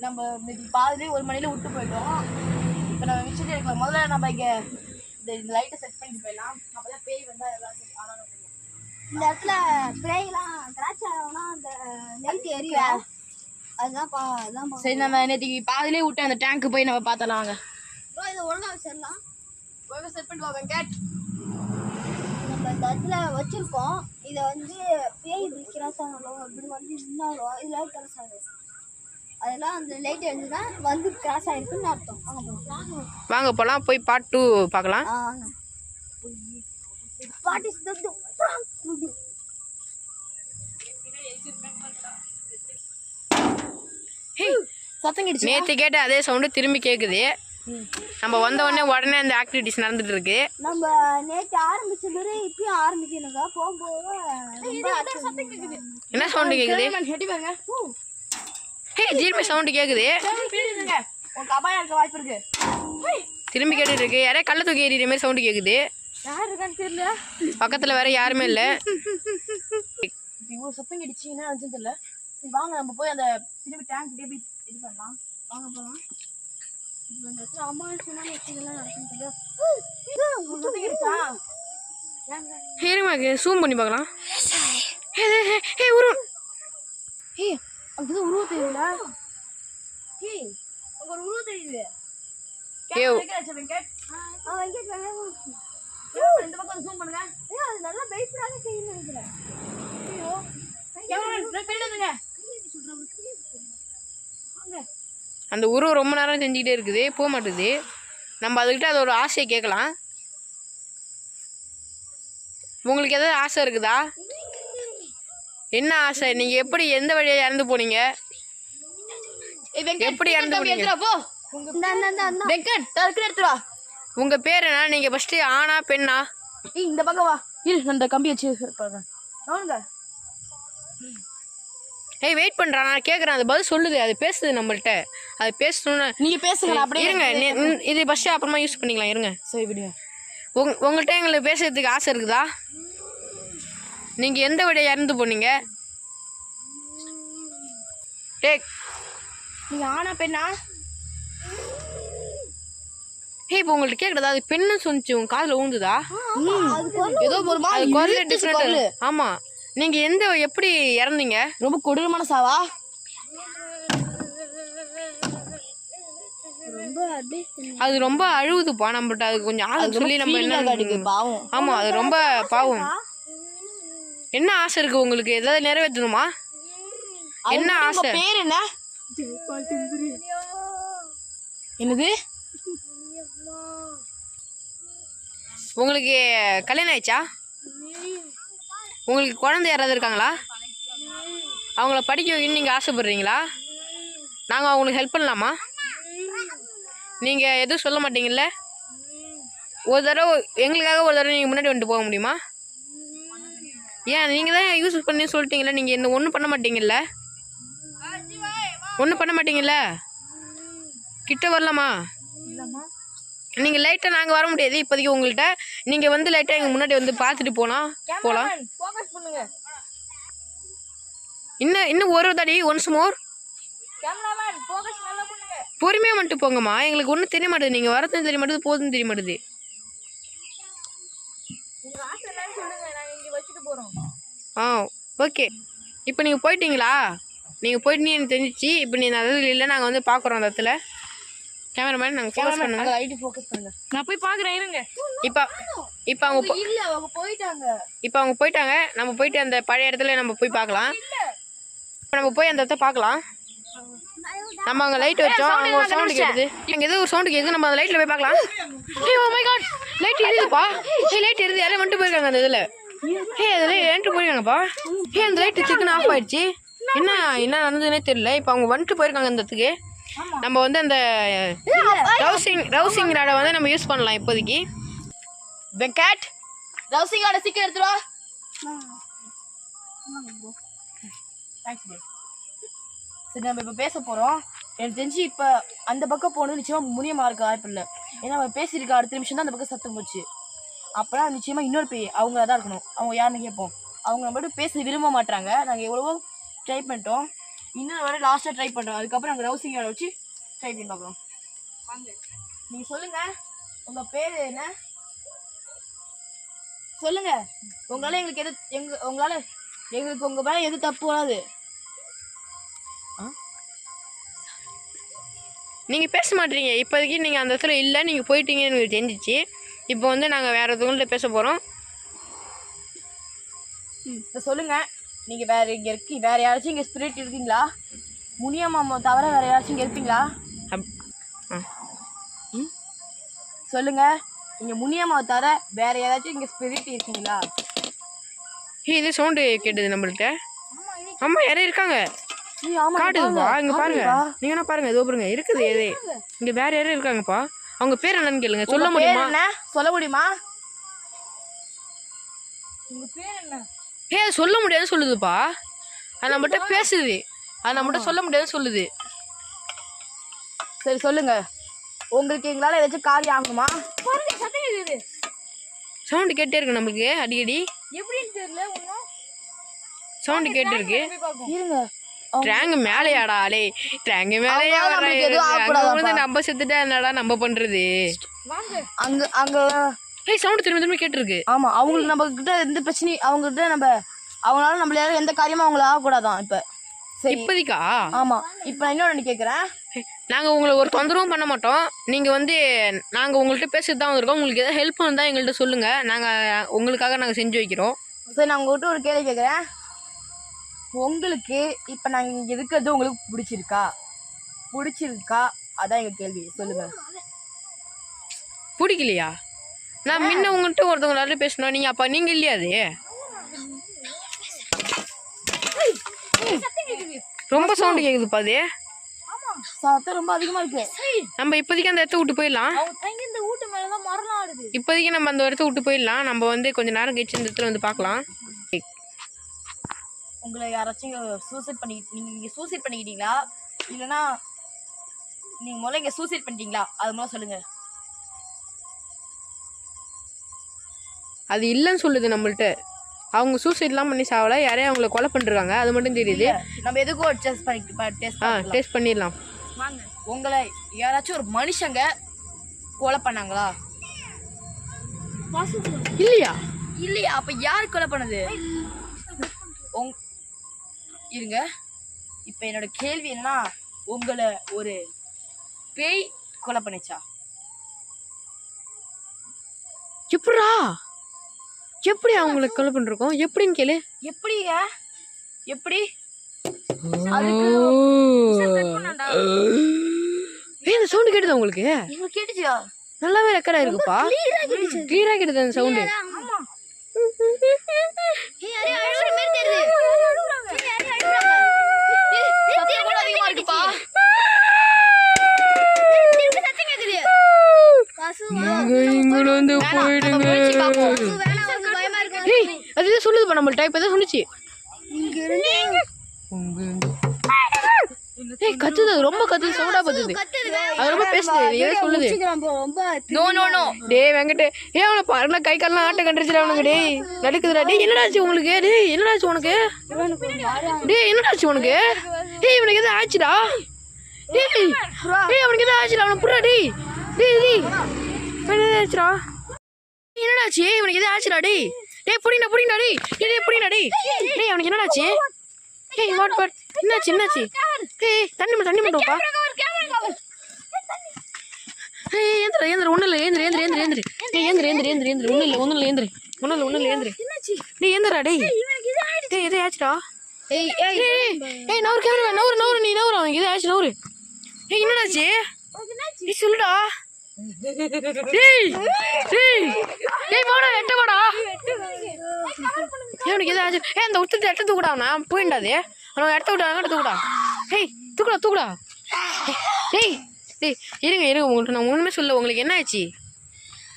நம்ம பாதிலே 1 மணில விட்டு போயிட்டோம். இப்போ நம்ம விசிட் எடுக்கலாம். முதல்ல நம்ம இங்கே இந்த லைட்டை செட் பண்ணிட்டு போயிடலாம். அப்போதான் பேய் வந்தால் எல்லாம் ஆனாலும் இந்த இடத்துல பேய்லாம் கிராச் ஆகணும்னா அந்த லைட் எரியும். அதுதான் சரி, நம்ம நேற்றுக்கு பாதிலே விட்டு அந்த டேங்க்கு போய் நம்ம பார்த்தலாம். வாங்க இதை ஒழுங்கா வச்சிடலாம். ஒழுங்காக செட் பண்ணிட்டு வாங்க கேட். நம்ம இந்த இடத்துல வச்சிருக்கோம். இதை வந்து பேய் இப்படி கிராஸ் ஆகணும், இப்படி வந்து நின்னாலும் இதில் கிராஸ் ஆகும். அதெல்லாம் அந்த லைட் எழுதுனா வந்து கிராஸ் ஆகிருக்குன்னு அர்த்தம். வாங்க போகலாம். போய் பார்ட் 2 பார்க்கலாம். வாட் இஸ் த சத்தம் கேட்டுச்சு. நேற்று கேட்ட அதே சவுண்டு திரும்பி கேட்குது. நம்ம வந்த உடனே அந்த ஆக்டிவிட்டிஸ் நடந்துட்டு இருக்கு. நம்ம நேற்று ஆரம்பிச்சது இப்பயும் ஆரம்பிக்கணுங்க. போகும்போது என்ன சவுண்டு கேட்குது? ஜீர்மி சவுண்டு கேட்குது. உங்க அபாயம் இருக்க வாய்ப்பு இருக்கு. திரும்பி கேட்டுட்டு இருக்கு. யாரே கள்ள தூக்கி எறிகிற மாதிரி சவுண்டு கேட்குது. யார் இருக்கான்னு தெரியல. பக்கத்தில் வேற யாருமே இல்லை. இவ்வளோ சத்தம் கேட்டுச்சு, என்ன ஆச்சுன்னு தெரியல. சரி வாங்க நம்ம போய் அந்த திரும்பி டேங்க் கிட்டே போய் இது பண்ணலாம். வாங்க போகலாம். இப்போ இந்த இடத்துல அம்மா சொன்னாலும் வச்சுக்கலாம் நடக்குது. சத்தம் கேட்டுச்சா? இருங்க ஜூம் பண்ணி பார்க்கலாம். உருவம். அங்கே உருவம் தெரியுதுல. அங்கே ஒரு உருவம் தெரியுது. இந்த பக்கம் ஜூம் பண்ணுங்க. அது நல்லா பயப்படாத செய்யணும் நினைக்கிறேன். அந்த உருவம் ரொம்ப நேரம் செஞ்சுக்கிட்டே இருக்குது, போக மாட்டுது. நம்ம அதுக்கிட்ட அதோட ஆசையை கேட்கலாம். உங்களுக்கு ஏதாவது ஆசை இருக்குதா? என்ன ஆசை? நீங்கள் எப்படி எந்த வழியாக இறந்து போனீங்க? எப்படி இறந்து போனீங்க? உங்கள் பேர் என்ன? நீங்கள் ஃபஸ்ட்டு ஆணா பெண்ணா? இந்த பக்கம் வா. இரு, அந்த கம்பி வச்சு பாருங்க. வெயிட் பண்ணுறான். நான் கேட்குறேன். அது பதில் சொல்லுது. அது பேசுது நம்மள்கிட்ட. அது பேசணுன்னு நீங்கள் பேசுங்க. அப்படியே இருங்க. இது ஃபஸ்ட்டு அப்புறமா யூஸ் பண்ணிக்கலாம். இருங்க. சரி விடுங்க. உங்கள்கிட்ட எங்களுக்கு பேசுறதுக்கு ஆசை இருக்குதா? நீங்கள் எந்த வழியாக இறந்து போனீங்க? நீங்கள் ஆனா பெண்ணா? இப்போ உங்கள்கிட்ட கேட்குறதா? அது பெண்ணு சொன்னிச்சு. உங்கள் காதில் ஊந்துதா? ஏதோ ஒரு மாதிரி குரல் டிஃப்ரெண்ட். ஆமாம். நீங்கள் எப்படி இறந்தீங்க? ரொம்ப கொடூரமான சாவா? அது ரொம்ப அழுவுதுப்பா. நம்மகிட்ட அது கொஞ்சம் ஆளு சொல்லி நம்ம என்ன பாவம். ஆமாம், அது ரொம்ப பாவம். என்ன ஆசை இருக்கு உங்களுக்கு? ஏதாவது நிறைவேற்றணுமா? என்ன ஆசை? பேர் என்ன? என்னது? உங்களுக்கு கல்யாணம் ஆயிடுச்சா? உங்களுக்கு குழந்தை யாராவது இருக்காங்களா? அவங்கள படிக்க வைக்கணும்னு நீங்கள் ஆசைப்படுறீங்களா? நாங்கள் அவங்களுக்கு ஹெல்ப் பண்ணலாமா? நீங்கள் எதுவும் சொல்ல மாட்டீங்கல்ல? ஒரு தடவை எங்களுக்காக ஒரு தடவை நீங்கள் முன்னாடி வந்துட்டு போக முடியுமா? ஏன் நீங்கள் தான் யூஸ் பண்ணி சொல்லிட்டீங்களா? நீங்கள் என்ன ஒன்றும் பண்ண மாட்டீங்கல்ல? ஒன்றும் பண்ண மாட்டீங்கல்ல? கிட்ட வரலாமா? நீங்கள் லைட்டாக நாங்கள் வர முடியாது இப்போதைக்கு உங்கள்கிட்ட. நீங்கள் வந்து லைட்டாக எங்கள் முன்னாடி வந்து பார்த்துட்டு போகலாம். இன்னும் ஒரு தடி ஒன்ஸ் மோர். பொறுமையாக மட்டும் போங்கம்மா. எங்களுக்கு ஒன்றும் தெரிய மாட்டேது. நீங்கள் வரதுன்னு தெரிய மாட்டேது, போதுன்னு தெரிய மாட்டேது. ஓகே. இப்போ நீங்கள் போயிட்டீங்களா? நீங்கள் போயிட்டு எனக்கு தெரிஞ்சிச்சு. இப்போ நீ நல்லது இல்லை, நாங்கள் வந்து பார்க்குறோம் அந்த இடத்துல. கேமராமேன் நாங்கள் ஃபோக்கஸ் பண்ணுங்க. நான் போய் பார்க்குறேன். இருங்க. இப்போ அவங்க போயிட்டாங்க. நம்ம போயிட்டு அந்த பழைய இடத்துல நம்ம போய் பார்க்கலாம். இப்போ நம்ம போய் அந்த இடத்த பார்க்கலாம். நம்ம அங்கே லைட் வச்சோம். அங்கே ஒரு சவுண்டு கேட்குது. அங்கே ஏதோ ஒரு சவுண்டு கேட்குது. நம்ம அந்த லைட்டில் போய் பார்க்கலாம். ஓ மை காட், லைட் எரியுதுப்பா. லைட் எரியுது. யாரும் வந்துட்டு போயிருக்காங்க அந்த இதில். அதில் ஏன்ட்டு போயிருக்காங்கப்பா. அந்த லைட்டு சிக்கன் ஆஃப் ஆயிடுச்சு. என்ன நடந்ததுன்னே தெரியல. இப்போ அவங்க வந்துட்டு போயிருக்காங்க அந்த இடத்துக்கு. நம்ம வந்து அந்த ரவுசிங் ராடை வந்து நம்ம யூஸ் பண்ணலாம் இப்போதைக்கு. வெங்கட், ரவுசிங் ராடை சீக்கிரம் எடுத்துருவா. சரி, நம்ம இப்போ பேச போகிறோம். எனக்கு தெரிஞ்சு இப்போ அந்த பக்கம் போகணும் நிச்சயமாக முனியமாக இருக்க வாய்ப்பு இல்லை. ஏன்னா நம்ம பேசியிருக்க அடுத்த நிமிஷம் தான் அந்த பக்கம் சத்தம் போச்சு. அப்போலாம் நிச்சயமாக இன்னொரு பேய் அவங்கள தான் இருக்கணும். அவங்க யாருன்னு கேட்போம். அவங்க நம்மளோட பேச விரும்ப மாட்டாங்க. நாங்கள் எவ்வளவோ ட்ரை பண்ணிட்டோம். இன்னும் வர லாஸ்ட்டாக ட்ரை பண்ணுறோம். அதுக்கப்புறம் நாங்கள் ரவுசிங் வேலை வச்சு ட்ரை பண்ணி பார்க்குறோம். வாங்க நீங்கள் சொல்லுங்கள், உங்கள் பேர் என்ன சொல்லுங்கள். உங்களால் எங்களுக்கு எங்களுக்கு உங்கள் மேலே எது தப்பு வராது. நீங்கள் பேச மாட்டீங்க இப்போதைக்கு. நீங்கள் அந்த இடத்துல இல்லை, நீங்கள் போயிட்டீங்கன்னு எனக்கு தெரிஞ்சிச்சு. இப்போ வந்து நாங்கள் வேறு எதுவும் பேச போகிறோம். இப்போ சொல்லுங்கள், நீங்கள் வேறு யாராச்சும் இங்கே ஸ்பிரிட் இருக்கீங்களா? முனியம்மா தவிர வேறு யாராச்சும் இங்கே இருப்பீங்களா? சொல்லுங்கள், நீங்கள் முனியம்மாவை தவிர வேறு யாராச்சும் இங்கே ஸ்பிரிட் இருக்கீங்களா? இது சவுண்டு கேட்டது நம்மள்கிட்ட. ஆமா யாரும் இருக்காங்க. காட்டுதுப்பா, இங்க பாருங்க. நீங்க என்ன பாருங்க, இதோ பாருங்க இருக்குது. எது இங்க வேற யாரும் இருக்காங்கப்பா. அவங்க பேர் என்னன்னு கேளுங்க. சொல்ல முடியுமா? சொல்ல முடியுமா? உங்க பேர் என்ன? சொல்ல முடியாதுன்னு சொல்லுதுப்பா. அது நம்மகிட்ட பேசுது. அது நம்மகிட்ட சொல்ல முடியாதுன்னு சொல்லுது. சரி சொல்லுங்க, உங்களுக்கு எங்களால ஏதாச்சும் காரியம் ஆகுமா? பாருங்க சத்தம் கேக்குது. சவுண்ட் கேட்டே இருக்கு நம்மளுக்கு அடிக்கடி. எப்படின்னு தெரியல, ஒண்ணும் சவுண்ட் கேட்டே இருக்கு. இருங்க, ட்ராங்க் மேலையாடா? அலே ட்ராங்க் மேலையா நம்ம செத்துட்டா என்னடா நம்ம பண்றது? அங்க அங்க சவுண்ட் திரும்ப திரும்ப கேட்டு இருக்கு. ஆமா, அவங்களுக்கு நம்ம கிட்ட எந்த பிரச்சனையும் அவங்க கிட்ட அவங்களால நம்மள யாரும் எந்த காரியமும் அவங்கள ஆகக்கூடாதான் இப்ப. இப்போதைக்கா? ஆமா. இப்ப நான் இன்னொன்னு கேக்குறேன். நாங்க உங்களை ஒரு தொந்தரவும் பண்ண மாட்டோம். நீங்க வந்து நாங்க உங்கள்கிட்ட பேசிட்டு தான் வந்திருக்கோம். உங்களுக்கு ஏதாவது ஹெல்ப் பண்ணா எங்கள்கிட்ட சொல்லுங்க, நாங்க உங்களுக்காக நாங்க செஞ்சு வைக்கிறோம். சரி, நான் உங்ககிட்ட ஒரு கேள்வி கேட்குறேன். உங்களுக்கு இப்போ நாங்கள் இங்கே இருக்கிறது உங்களுக்கு பிடிச்சிருக்கா? அதான் எங்கள் கேள்வி. சொல்லுங்க. பிடிக்கலையா? நான் முன்ன உங்கள்கிட்ட ஒருத்தவங்களால பேசணும். நீங்கள் அப்போ நீங்கள் இல்லையா? அது ரொம்ப சவுண்டு கேட்குதுப்பா. அது சத்தம் ரொம்ப அதிகமாக இருக்கு. நம்ம இப்போதைக்கு அந்த இடத்த விட்டு போயிடலாம். இப்போதைக்கு நம்ம அந்த இடத்த விட்டு போயிடலாம். நம்ம வந்து கொஞ்சம் நேரம் கழிச்சு இந்த இடத்துல வந்து பார்க்கலாம். உங்களை யாராச்சும் நீங்கள் இங்கே சூசைட் பண்ணிக்கிட்டீங்களா? இல்லைன்னா நீங்கள் முதல்ல இங்கே சூசைட் பண்ணிட்டீங்களா? அது முதல்ல சொல்லுங்கள். அது இல்லைன்னு சொல்லுது நம்மள்ட்ட. அவங்க சூசைட்லாம் பண்ணி சாவல, யாரையும் அவங்கள கொலை பண்ணிருக்காங்க, அது மட்டும் தெரியுது. நம்ம எதுக்கும் டெஸ்ட் பண்ணிடலாம். வாங்க. உங்களை யாராச்சும் ஒரு மனுஷங்க கொலை பண்ணாங்களா? இல்லையா? இல்லையா? அப்போ யார் கொலை பண்ணது? இருங்க, இப்போ என்னோட கேள்வி என்னன்னா, உங்களை ஒரு பேய் கொலை பண்ணிச்சா? எப்படி அவங்களுக்கு கொலை பண்ணிருக்கோம்? எப்படின்னு கேளு. எப்படிங்க? எப்படி? இந்த சவுண்ட் கேட்டுதா உங்களுக்கு? கேட்டுச்சா? நல்லாவே ரெக்கார்ட் ஆயிருக்குப்பா. கிளியரா கேட்டுது அந்த சவுண்டு. அதுதான் சொல்லுதுப்பா நம்மள்ட்ட. இப்ப சொல்லுச்சு கத்துது, ரொம்ப கத்துது, சவுண்டா பத்துது. அது ரொம்ப பேசுது, ஏதோ சொல்லுது. டேய் வெங்கட், அவனை பாருங்க, கை கால்லாம் ஆட்ட கண்டுச்சுடா அவனுக்கு. டேய் நடுக்குதுடா. டேய் என்னடாச்சு உங்களுக்கு? டேய் என்னடாச்சு உனக்கு? டேய் என்னடாச்சு உனக்கு? இவனுக்கு எதாவது ஆச்சுடா. அவனுக்கு எதாவது ஆச்சுடா. அவனை புடுறா. டேய் ஆச்சுடா. என்னடாச்சு இவனுக்கு? எதாவது ஆச்சுடா. டேய் புடிங்கடா. டேய் அவனுக்கு என்னடாச்சு? என்னாச்சு? தண்ணி மட்டும்ப்பா. ஏந்திர ஒண்ணு இல்ல. ஏந்திர ஒண்ணு இல்ல. டேய் ஏந்திரா. டேய் எதே ஆச்சுடா. நவரு கேமரா, நவரு நீ நவரு. அவனுக்கு எதே ஆச்சு, நவரு. என்னடாச்சு? சொல்லுடா. வாடா, எட்ட வாடா. அவனுக்கு எதாச்சு அந்த விட்டு எட்ட தூக்குடா. அவனை போயிண்டாது. அவன் இடத்த விட்டு தூக்குடா. தூக்குடா. இருங்க உங்கள்கிட்ட நான் ஒண்ணுமே சொல்ல. உங்களுக்கு என்ன ஆச்சு?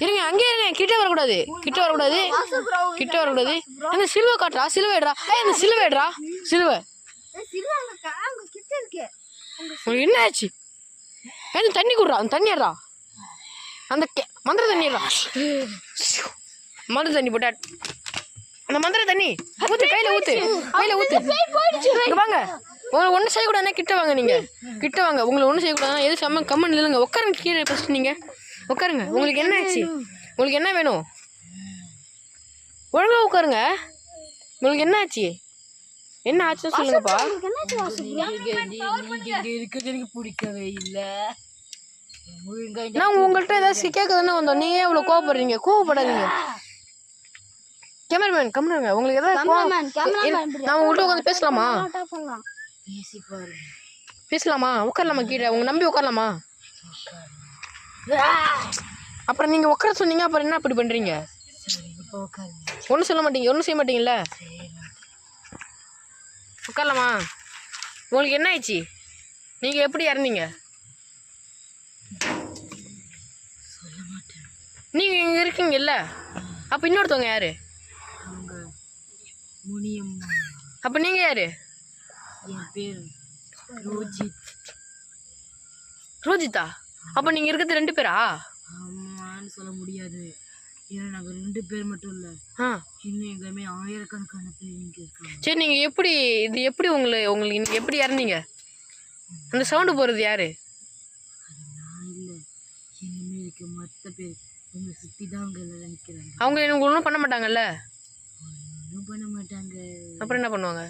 இருங்க, அங்கே இருங்க. கிட்ட வரக்கூடாது. அந்த சிலுவை காட்டுறா. சிலுவை எடுறா. அந்த சிலுவை எடுறா. சிலுவை உங்களுக்கு என்ன ஆச்சு? தண்ணி குடுறா. அந்த தண்ணி எடுறா. அந்த மந்திர தண்ணி எடுறா. மந்திர தண்ணி போட்டா அந்த மந்திர தண்ணி ஊத்து. கையில ஊத்து. வாங்க. உங்களை ஒன்றும் செய்யக்கூடாதுன்னா கிட்ட வாங்க. நீங்கள் கிட்ட வாங்க. உங்களை ஒன்றும் செய்யக்கூடாதுன்னா எது செம்ம கம்மன் இல்லைங்க. உட்காருங்க கீழே ஃபஸ்ட்டு. நீங்கள் உட்காருங்க. உங்களுக்கு என்ன ஆச்சு? உங்களுக்கு என்ன வேணும்? ஒழுங்காக உட்காருங்க. உங்களுக்கு என்ன ஆச்சு? என்ன ஆச்சுன்னு சொல்லுங்கப்பா. பிடிக்கவே இல்லை. நான் உங்கள்கிட்ட ஏதாவது கேட்குதுன்னு வந்தோம். நீங்க ஏன் இவ்வளோ கோவப்படுறீங்க? கோவப்படாதீங்க. கேமராமேன் கம்முங்க. உங்களுக்கு ஏதாவது நான் உங்கள்கிட்ட உட்காந்து பேசலாமா? பேசலாமா? உட்காரலாமா? கீழே உங்க நம்பி உட்காரலாமா? அப்புறம் நீங்க உட்கார சொன்னீங்க, அப்புறம் என்ன அப்படி பண்றீங்க? ஒன்றும் சொல்ல மாட்டீங்க, ஒன்றும் செய்ய மாட்டீங்கல்ல. உட்காரலாமா? உங்களுக்கு என்ன ஆயிடுச்சு? நீங்க எப்படி இறந்தீங்க? நீங்க இங்க இருக்கீங்கல்ல, அப்ப இன்னொருத்தவங்க யாரு? அப்ப நீங்க யாரு? என் பேர் ரோஜித். ரோஜிதா? அப்ப நீங்க இருக்கிறது 2 பேரா? ஆமான்னு சொல்ல முடியாது. ஏன்னா நாங்கள் 2 பேர் மட்டும் இல்லை, இன்னும் எங்கேயுமே ஆயிரக்கணக்கான பேர் இங்கே இருக்காங்க. சரி, நீங்க எப்படி இது எப்படி உங்களுக்கு நீங்க எப்படி இறந்தீங்க? அந்த சவுண்டு போறது யாரு? அது நான் இல்லை, இனிமே இருக்க மற்ற பேர் உங்களை சுற்றி தான் அங்கே நினைக்கிறாங்க. அவங்க எனக்கு ஒன்றும் பண்ண மாட்டாங்கல்ல? ஒன்றும் பண்ண மாட்டாங்க. அப்புறம் என்ன பண்ணுவாங்க?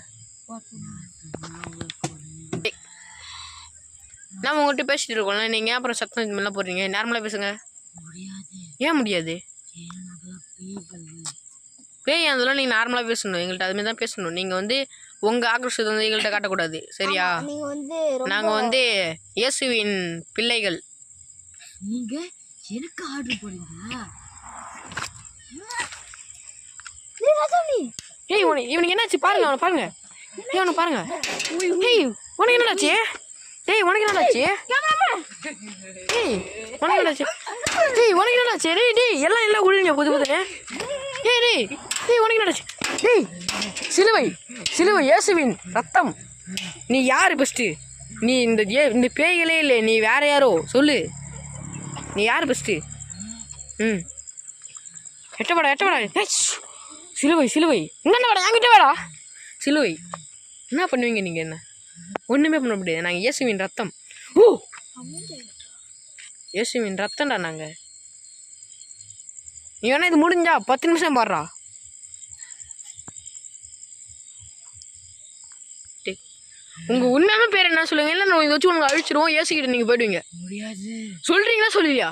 நான் உங்கள்கிட்ட பேசிட்டு இருக்கோம்ல, நீங்க அப்புறம் சத்தம் இது மாதிரிலாம் போடுறீங்க. நார்மலாக பேசுங்க. முடியாது. ஏன் முடியாது? பேய் அதெல்லாம் நீங்கள் நார்மலாக பேசணும். எங்கள்கிட்ட அதுமாதிரி தான் பேசணும். நீங்கள் வந்து உங்கள் ஆக்ரோஷத்தை வந்து எங்கள்கிட்ட காட்டக்கூடாது, சரியா? நாங்கள் வந்து இயேசுவின் பிள்ளைகள். நீங்கள் எனக்கு ஆர்டர் போடுறீங்களா? ஏய் இவனுக்கு என்னாச்சு பாருங்க, அவனை பாருங்க. ஏய் அவனை பாருங்க. ஏய் உனக்கு என்னடாச்சு? டேய் உனக்கு என்னடாச்சு? ஏய் உனக்கு என்னடாச்சு? டேய் உனக்கு என்னடாச்சு? டேய் எல்லாம் உழுங்க புது புதுன்னு. டேய் உனக்கு என்னடாச்சு? டேய் சிலுவை இயேசுவின் ரத்தம். நீ யாரு ஃபஸ்ட்டு? நீ இந்த பேய்களே இல்லை, நீ வேற யாரோ சொல்லு. நீ யார் ஃபஸ்ட்டு? எட்டப்படா. சிலுவை என்ன வேடா? என்கிட்ட வேடா சிலுவை. என்ன பண்ணுவீங்க நீங்கள்? என்ன ஒன்றுமே பண்ண முடியாது. நாங்கள் இயேசுவின் ரத்தம். ஓ இயேசுவின் ரத்தம்டா நாங்கள். நீ வேணா இது முடிஞ்சா 10 நிமிஷம் பாடுறா. உங்க உண்மையான பேர் என்ன சொல்லுங்க, இல்லை நான் இதை வச்சு உங்களை அழிச்சிருவோம். ஏசிக்கிட்டு நீங்கள் போயிடுவீங்க. முடியாது. சொல்றீங்களா சொல்லுவியா?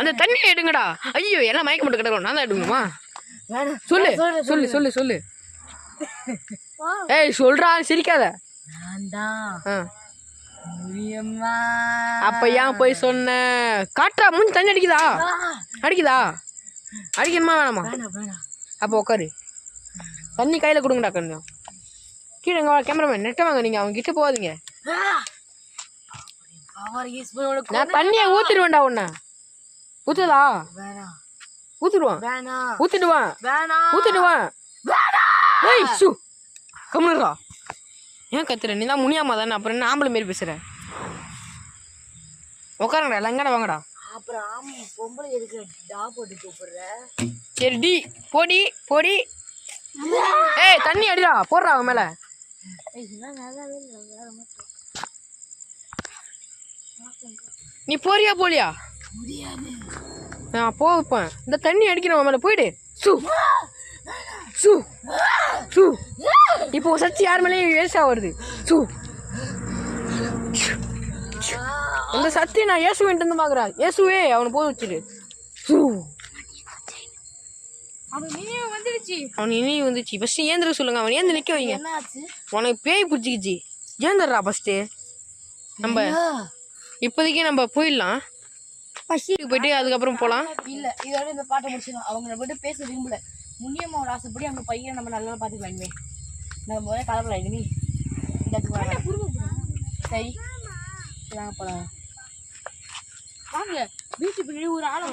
அந்த தண்ணியை எடுங்கடா. ஐயோ எல்லாம் மயக்க மட்டும் கிடக்கும். நான் தான் எடுக்கணுமா? சொல்லு. ஏய் சொல்றா, சிரிக்காத. அப்ப ஏன் போய் சொன்ன? காட்டா மூஞ்சி தண்ணி அடிக்குதா? அடிக்கணுமா வேணாமா? அப்போ உட்காரு. தண்ணி கையில் கொடுங்கடா கொஞ்சம். கீழே கேமராமேன் நெட்ட வாங்க. நீங்கள் அவங்க கிட்ட போகாதீங்க. நான் தண்ணியை ஊற்றிடுவேன்டா. உன்னை ஊற்றுதா? ஊற்றிடுவான். ஏய் சு கம்முனுடா. ஏன் கத்துற? நீ தான் முனியாமா தானே, அப்புறம் என்ன ஆம்பளை மாரி பேசுற? உட்காருங்கடா, எல்லாம் எங்கடா வாங்கடா. அப்புறம் பொம்பளை எதுக்கு டா போட்டு கூப்பிடுற? சரி டி போடி. ஏய் தண்ணி அடிடா, போடுறா அவன் மேல. நீ போறியா போலியா? நான் போப்பேன். இந்த தண்ணி அடிக்கிறவன் மேல போயிடு. சு இப்போ சச்சி யார் மேலேயும் ஏசா வருது. இந்த சத்தி நான் இயேசுவின்ட்டு இருந்து பாக்குறேன். இயேசுவே அவனை போய் வச்சிரு. அவன் இனியும் வந்துச்சு. ஃபர்ஸ்ட் ஏந்திர சொல்லுங்க. அவன் ஏந்து நிக்க வைங்க. உனக்கு பேய் பிடிச்சிக்கிச்சு. ஏந்திரா ஃபர்ஸ்ட். நம்ம இப்போதைக்கு நம்ம போயிடலாம். போயிட்டு அதுக்கப்புறம் போகலாம். இல்லை இதோட இந்த பாட்டை முடிச்சிடலாம். அவங்க போய்ட்டு பேச விரும்பல. முனியம்மாவோட ஆசைப்படி அவங்க பையன் நம்ம நல்லா பார்த்துக்கலாம். இனிமே நம்ம முதல்ல கலப்பலாம். இனிமே சரி வாங்க போகலாம். வாங்க பீச்சு பின்னாடி ஒரு ஆளை